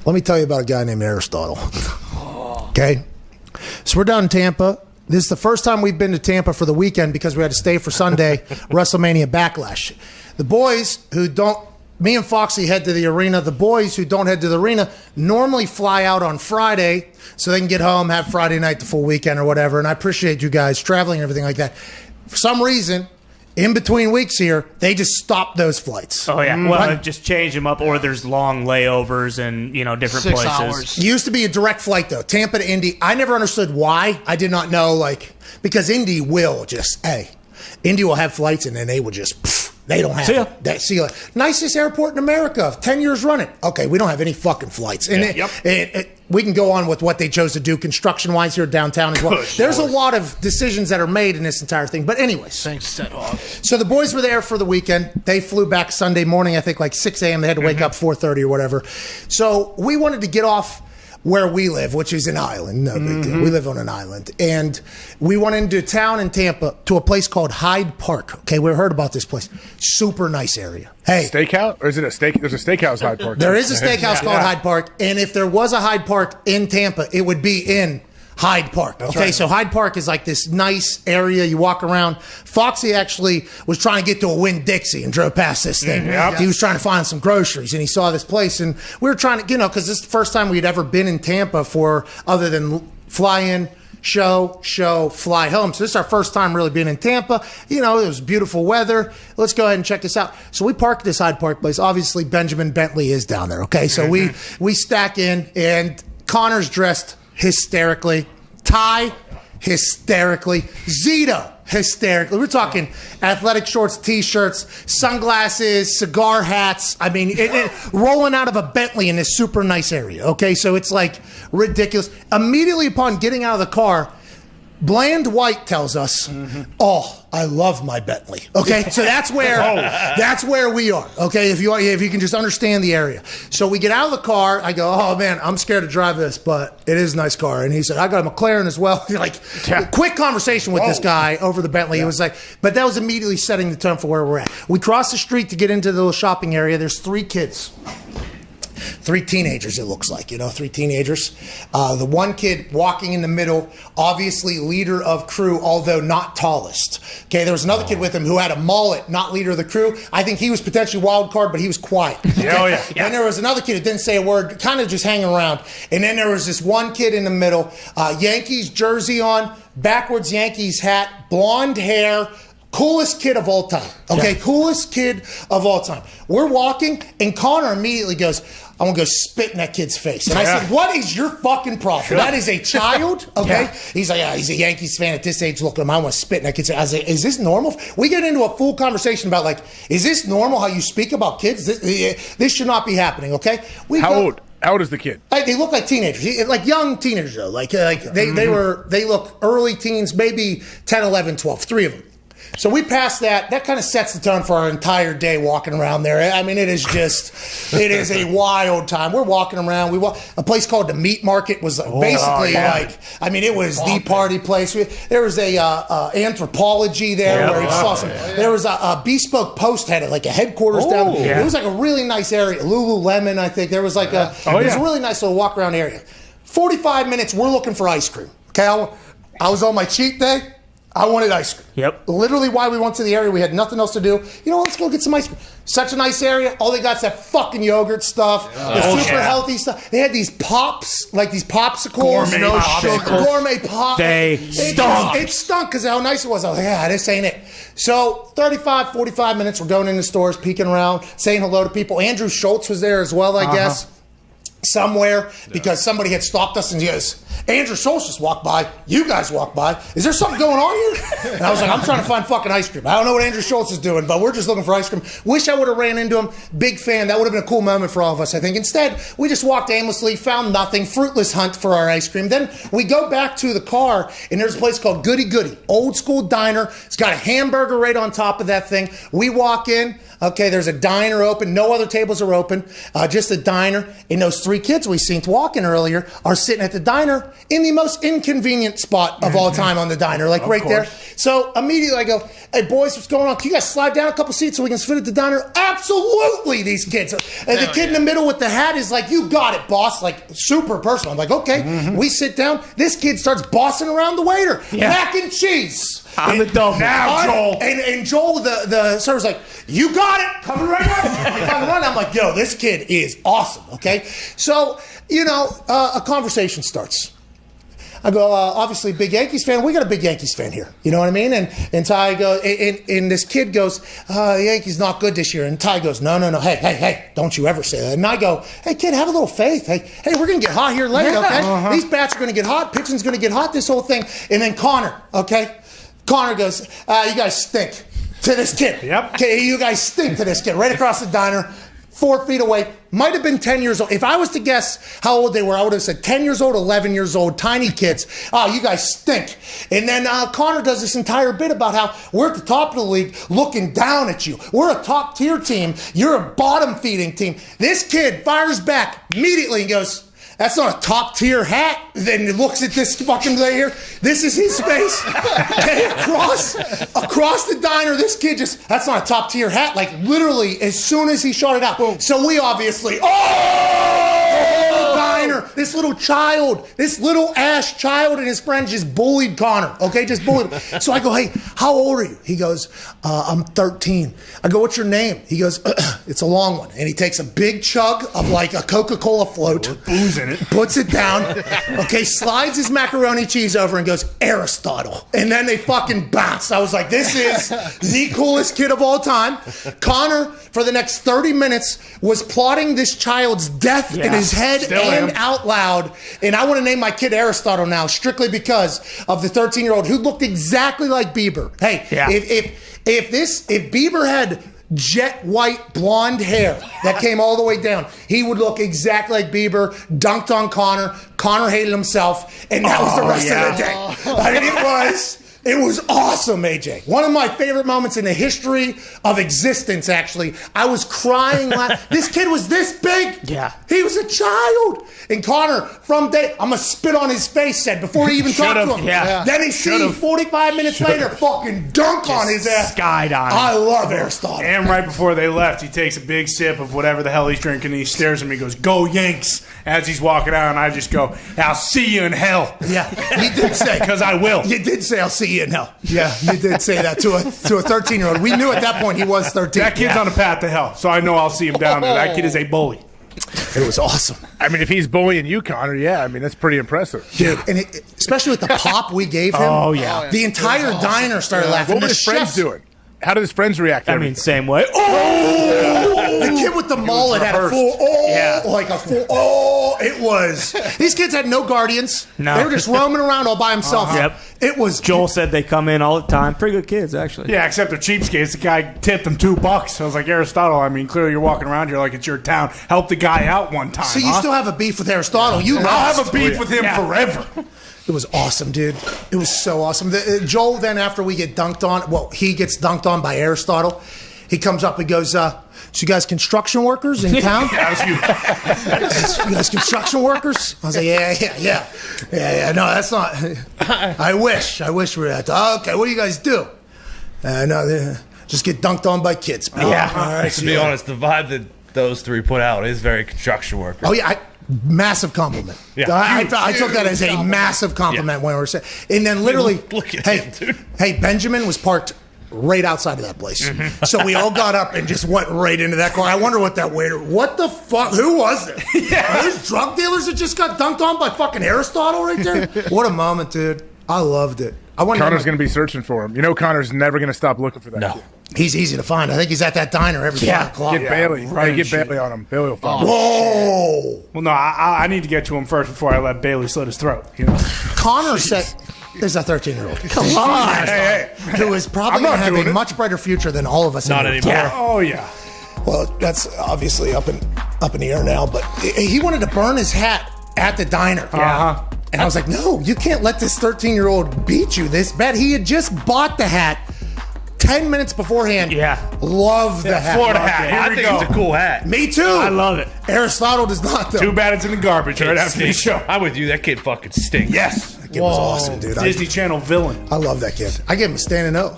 Let me tell you about a guy named Aristotle. Okay? So we're down in Tampa. This is the first time we've been to Tampa for the weekend because we had to stay for Sunday WrestleMania Backlash. The boys who don't, me and Foxy head to the arena. The boys who don't head to the arena normally fly out on Friday so they can get home, have Friday night the full weekend or whatever. And I appreciate you guys traveling and everything like that. For some reason, in between weeks here, they just stopped those flights. Oh, yeah. Well, just change them up, or there's long layovers in, different 6 places. hours. It used to be a direct flight, though. Tampa to Indy. I never understood why. I did not know, because Indy will just, Indy will have flights, and then they will just, they don't have it. See ya. Nicest airport in America, 10 years running. Okay, we don't have any fucking flights. And we can go on with what they chose to do construction-wise here downtown as well. There's a lot of decisions that are made in this entire thing. But anyways. Thanks, Set Hog. So the boys were there for the weekend. They flew back Sunday morning, I think 6 a.m. They had to wake up 4:30 or whatever. So we wanted to get off where we live, which is an island. No big deal. We live on an island. And we went into town in Tampa to a place called Hyde Park. Okay, we heard about this place. Super nice area. Hey. Steakhouse? Or is it a steak? There's a steakhouse Hyde Park. There is a steakhouse called Hyde Park. And if there was a Hyde Park in Tampa, it would be in Hyde Park. That's okay, right. So Hyde Park is like this nice area. You walk around. Foxy actually was trying to get to a Winn-Dixie and drove past this thing. He was trying to find some groceries, and he saw this place. And we were trying to, because this is the first time we'd ever been in Tampa for other than fly in, show, fly home. So this is our first time really being in Tampa. It was beautiful weather. Let's go ahead and check this out. So we parked at this Hyde Park place. Obviously, Benjamin Bentley is down there. Okay, so we stack in, and Connor's dressed hysterically. Ty, hysterically. Zito, hysterically. We're talking athletic shorts, T-shirts, sunglasses, cigar hats. I mean, rolling out of a Bentley in this super nice area. Okay, so it's ridiculous. Immediately upon getting out of the car, Bland White tells us, I love my Bentley. Okay, so that's where we are. Okay, if you can just understand the area. So we get out of the car. I go, oh man, I'm scared to drive this, but it is a nice car. And he said, I got a McLaren as well. Quick conversation with this guy over the Bentley. It was but that was immediately setting the tone for where we're at. We cross the street to get into the little shopping area. There's 3 kids. 3 teenagers, it looks like, 3 teenagers. The one kid walking in the middle, obviously leader of crew, although not tallest. Okay, there was another kid with him who had a mullet, not leader of the crew. I think he was potentially wild card, but he was quiet. Okay? Then there was another kid who didn't say a word, kind of just hanging around. And then there was this one kid in the middle, Yankees jersey on, backwards Yankees hat, blonde hair, coolest kid of all time. Okay, coolest kid of all time. We're walking, and Connor immediately goes, I want to go spit in that kid's face. And I said, what is your fucking problem? That is a child, okay? He's like, he's a Yankees fan at this age. Look at him, I want to spit in that kid's face. I was like, is this normal? We get into a full conversation about, is this normal how you speak about kids? This should not be happening, okay? How old? How old is the kid? They look like teenagers, like young teenagers, though. They look early teens, maybe 10, 11, 12, 3 of them. So we passed that. That kind of sets the tone for our entire day walking around there. I mean, it is a wild time. We're walking around. A place called the Meat Market was basically it was the party place. There was a anthropology there where you saw some. There was a Bespoke Post had a headquarters down there. It was a really nice area. Lululemon, I think. There was it was a really nice little walk around area. 45 minutes, we're looking for ice cream. Okay, I was on my cheat day. I wanted ice cream. Yep. Literally why we went to the area. We had nothing else to do. Let's go get some ice cream. Such a nice area. All they got is that fucking yogurt stuff. The super healthy stuff. They had these pops, these popsicles. Gourmet pop. They stunk. It stunk because how nice it was. I was like, this ain't it. So 35, 45 minutes, we're going into stores, peeking around, saying hello to people. Andrew Schultz was there as well, I guess. Somewhere, because somebody had stopped us and he goes, Andrew Schultz just walked by. You guys walked by. Is there something going on here? And I was like, I'm trying to find fucking ice cream. I don't know what Andrew Schultz is doing, but we're just looking for ice cream. Wish I would have ran into him. Big fan. That would have been a cool moment for all of us, I think. Instead, we just walked aimlessly, found nothing, fruitless hunt for our ice cream. Then we go back to the car, and there's a place called Goody Goody, old school diner. It's got a hamburger right on top of that thing. We walk in. Okay, there's a diner open. No other tables are open. Just a diner. And those 3 three kids we seen walking earlier are sitting at the diner in the most inconvenient spot of all time on the diner, like right there. So immediately I go, hey, boys, what's going on? Can you guys slide down a couple seats so we can sit at the diner? Absolutely, these kids. And the kid in the middle with the hat is like, you got it, boss. Like, super personal. I'm like, okay. We sit down. This kid starts bossing around the waiter. Mac and cheese. I'm the double. Now, Joel. And Joel, the server's like, you got it. Coming right up. I'm like, yo, this kid is awesome, okay? So, a conversation starts. I go, obviously, big Yankees fan. We got a big Yankees fan here. You know what I mean? And Ty goes, and this kid goes, the Yankees not good this year. And Ty goes, no. Hey, don't you ever say that. And I go, hey, kid, have a little faith. Hey, we're going to get hot here later, okay? These bats are going to get hot. Pitching's going to get hot, this whole thing. And then Connor, okay? Connor goes, you guys stink to this kid. Yep. Okay, you guys stink to this kid. Right across the diner, 4 feet away. Might have been 10 years old. If I was to guess how old they were, I would have said 10 years old, 11 years old, tiny kids. Oh, you guys stink. And then Connor does this entire bit about how we're at the top of the league looking down at you. We're a top tier team. You're a bottom feeding team. This kid fires back immediately and goes, that's not a top tier hat. Then he looks at this fucking right here. This is his space. Okay, across the diner, this kid that's not a top tier hat. Like literally, as soon as he shot it out. Boom. So we obviously, diner, this little Ash child and his friends just bullied Connor. Okay, just bullied him. So I go, hey, how old are you? He goes, I'm 13. I go, what's your name? He goes, it's a long one. And he takes a big chug of like a Coca-Cola float. With booze in it. Puts it down, okay, slides his macaroni cheese over and goes, Aristotle. And then they fucking bounce. I was like, this is the coolest kid of all time. Connor, for the next 30 minutes, was plotting this child's death in his head out loud. And I want to name my kid Aristotle now, strictly because of the 13-year-old who looked exactly like Bieber. Hey, if Bieber had jet white blonde hair that came all the way down, he would look exactly like Bieber. Dunked on Connor. Connor hated himself, and that was the rest of the day. I mean, it was awesome, AJ. One of my favorite moments in the history of existence, actually. I was crying. This kid was this big. Yeah. He was a child. And Connor, I'm going to spit on his face, said, before he even talked to him. Yeah. Then he seen 45 minutes later, fucking dunk on his ass. Skied on him. I love Aristotle. And right before they left, he takes a big sip of whatever the hell he's drinking, and he stares at me and goes, go Yanks, as he's walking out, and I just go, I'll see you in hell. Yeah, you did say. Because I will. You did say, I'll see you in hell. Yeah, you did say that to a 13-year-old. We knew at that point he was 13. That kid's on a path to hell, so I know I'll see him down there. That kid is a bully. It was awesome. I mean, if he's bullying you, Connor, that's pretty impressive. Dude, and especially with the pop we gave him. Oh, yeah. The entire diner started laughing. What were his friends doing? How did his friends react? I mean, same way. Oh! The kid with the mullet had a full, like a full, it was. These kids had no guardians. No. They were just roaming around all by themselves. Yep. It was. Joel said they come in all the time. Pretty good kids, actually. Yeah, except they're cheapskates. The guy tipped them $2. I was like, Aristotle, I mean, clearly you're walking around here like it's your town. Help the guy out one time. So you still have a beef with Aristotle. I'll have a beef with him forever. It was awesome, dude. It was so awesome. Joel, then after we get dunked on, he gets dunked on by Aristotle. He comes up and goes, so you guys construction workers in town? That was you. You guys construction workers? I was like, yeah. No, that's not. I wish we were at. Okay, what do you guys do? No, just get dunked on by kids. Yeah. All right. To be honest, the vibe that those three put out is very construction worker. Oh yeah. Massive compliment. Yeah. I took that as a massive compliment when we were saying. And then literally, Look at him, dude. Hey, Benjamin was parked right outside of that place. Mm-hmm. So we all got up and just went right into that car. I wonder what that waiter, what the fuck, who was it? Are those drug dealers that just got dunked on by fucking Aristotle right there? What a moment, dude. I loved it. Connor's going to be searching for him. Connor's never going to stop looking for that kid. He's easy to find. I think he's at that diner every 5 o'clock. Get Bailey. Get Bailey on him. Bailey will find him. Whoa! Well, no, I need to get to him first before I let Bailey slit his throat. Connor said, there's a 13-year-old. Come on. Who is probably going to have a much brighter future than all of us. Not anymore. Yeah. Oh, yeah. Well, that's obviously up in the air now, but he wanted to burn his hat at the diner. Uh-huh. And I was like, no, you can't let this 13-year-old beat you this bad. He had just bought the hat 10 minutes beforehand. Yeah. Love the hat. Florida hat. I Here we think go. it's a cool hat. Me too. I love it. Aristotle does not, though. Too bad it's in the garbage right after the show. I'm with you. That kid fucking stinks. Yes. That kid was awesome, dude. Disney Channel villain. I love that kid. I gave him a standing O,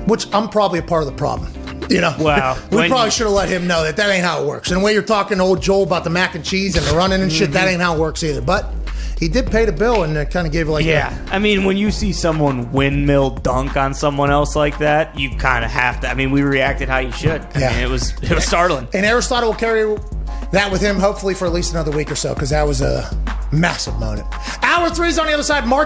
which I'm probably a part of the problem. You know, Wow. we probably should have let him know that ain't how it works. And the way you're talking to old Joel about the mac and cheese and the running and shit, that ain't how it works either. But he did pay the bill and kind of gave it like Yeah, I mean, when you see someone windmill dunk on someone else like that, you kind of have to. I mean, we reacted how you should. I mean, it was startling. And Aristotle will carry that with him, hopefully, for at least another week or so, because that was a massive moment. Hour 3's on the other side. Mark